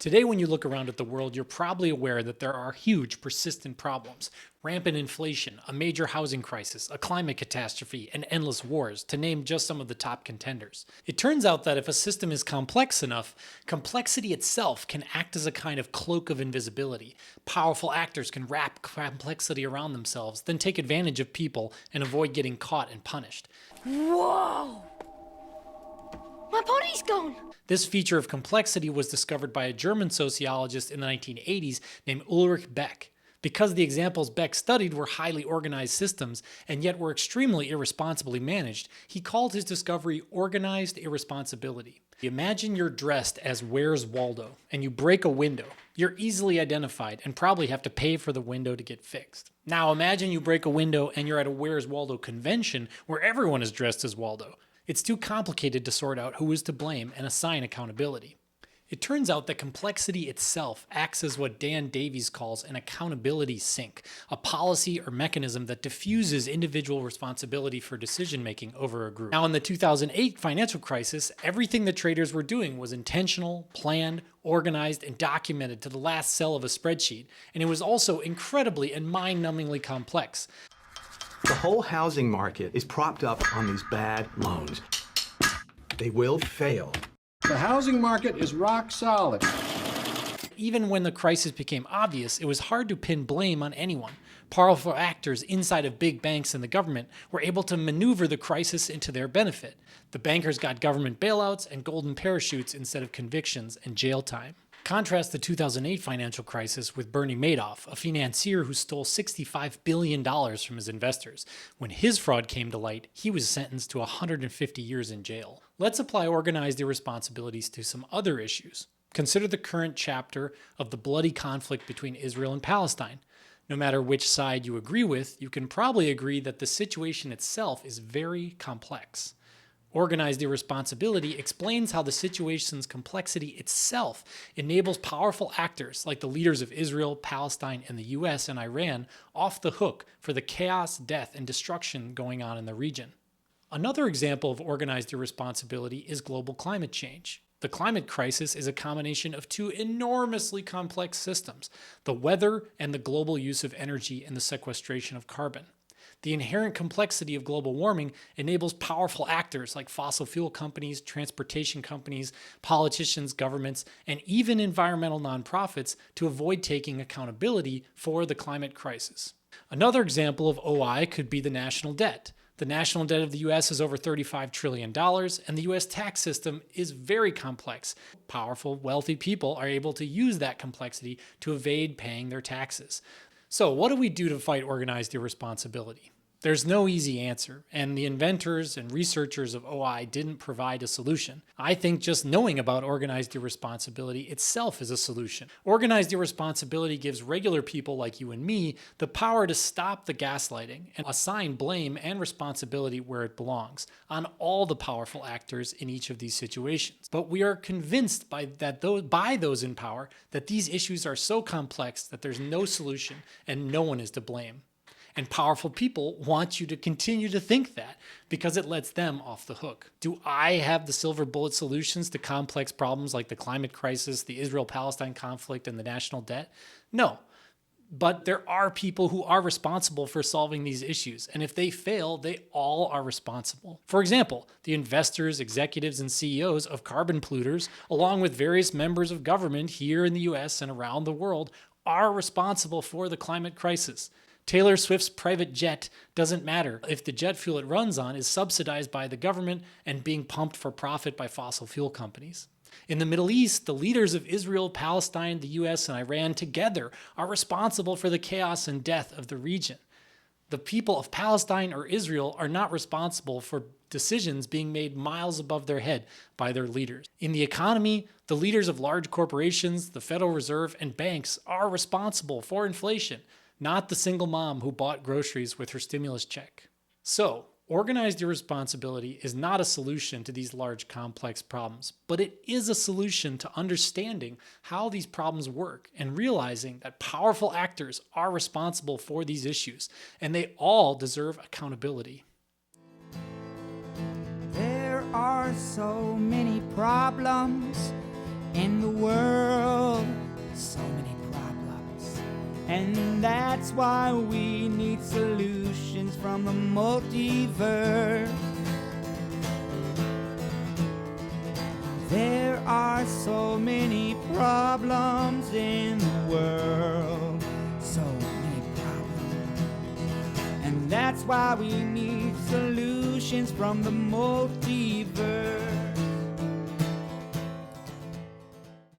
Today, when you look around at the world, you're probably aware that there are huge, persistent problems. Rampant inflation, a major housing crisis, a climate catastrophe, and endless wars, to name just some of the top contenders. It turns out that if a system is complex enough, complexity itself can act as a kind of cloak of invisibility. Powerful actors can wrap complexity around themselves, then take advantage of people and avoid getting caught and punished. Whoa! My body's gone! This feature of complexity was discovered by a German sociologist in the 1980s named Ulrich Beck. Because the examples Beck studied were highly organized systems and yet were extremely irresponsibly managed, he called his discovery organized irresponsibility. Imagine you're dressed as Where's Waldo and you break a window. You're easily identified and probably have to pay for the window to get fixed. Now imagine you break a window and you're at a Where's Waldo convention where everyone is dressed as Waldo. It's too complicated to sort out who is to blame and assign accountability. It turns out that complexity itself acts as what Dan Davies calls an accountability sink, a policy or mechanism that diffuses individual responsibility for decision-making over a group. Now, in the 2008 financial crisis, everything the traders were doing was intentional, planned, organized, and documented to the last cell of a spreadsheet, and it was also incredibly and mind-numbingly complex. The whole housing market is propped up on these bad loans. They will fail. The housing market is rock solid. Even when the crisis became obvious, it was hard to pin blame on anyone. Powerful actors inside of big banks and the government were able to maneuver the crisis into their benefit. The bankers got government bailouts and golden parachutes instead of convictions and jail time. Contrast the 2008 financial crisis with Bernie Madoff, a financier who stole $65 billion from his investors. When his fraud came to light, he was sentenced to 150 years in jail. Let's apply organized irresponsibilities to some other issues. Consider the current chapter of the bloody conflict between Israel and Palestine. No matter which side you agree with, you can probably agree that the situation itself is very complex. Organized irresponsibility explains how the situation's complexity itself enables powerful actors like the leaders of Israel, Palestine, and the US and Iran off the hook for the chaos, death, and destruction going on in the region. Another example of organized irresponsibility is global climate change. The climate crisis is a combination of two enormously complex systems, the weather and the global use of energy and the sequestration of carbon. The inherent complexity of global warming enables powerful actors like fossil fuel companies, transportation companies, politicians, governments, and even environmental nonprofits to avoid taking accountability for the climate crisis. Another example of OI could be the national debt. The national debt of the US is over $35 trillion, and the US tax system is very complex. Powerful, wealthy people are able to use that complexity to evade paying their taxes. So what do we do to fight organized irresponsibility? There's no easy answer, and the inventors and researchers of OI didn't provide a solution. I think just knowing about organized irresponsibility itself is a solution. Organized irresponsibility gives regular people like you and me the power to stop the gaslighting and assign blame and responsibility where it belongs, on all the powerful actors in each of these situations. But we are convinced by those in power that these issues are so complex that there's no solution and no one is to blame. And powerful people want you to continue to think that because it lets them off the hook. Do I have the silver bullet solutions to complex problems like the climate crisis, the Israel-Palestine conflict, and the national debt? No. But there are people who are responsible for solving these issues, and if they fail, they all are responsible. For example, the investors, executives, and CEOs of carbon polluters, along with various members of government here in the US and around the world, are responsible for the climate crisis. Taylor Swift's private jet doesn't matter if the jet fuel it runs on is subsidized by the government and being pumped for profit by fossil fuel companies. In the Middle East, the leaders of Israel, Palestine, the US, and Iran together are responsible for the chaos and death of the region. The people of Palestine or Israel are not responsible for decisions being made miles above their head by their leaders. In the economy, the leaders of large corporations, the Federal Reserve, and banks are responsible for inflation, not the single mom who bought groceries with her stimulus check. So, organized irresponsibility is not a solution to these large, complex problems, but it is a solution to understanding how these problems work and realizing that powerful actors are responsible for these issues, and they all deserve accountability. There are so many problems In the world, so many problems, and that's why we need solutions from the multiverse. There are so many problems in the world, so many problems, and that's why we need solutions from the multiverse.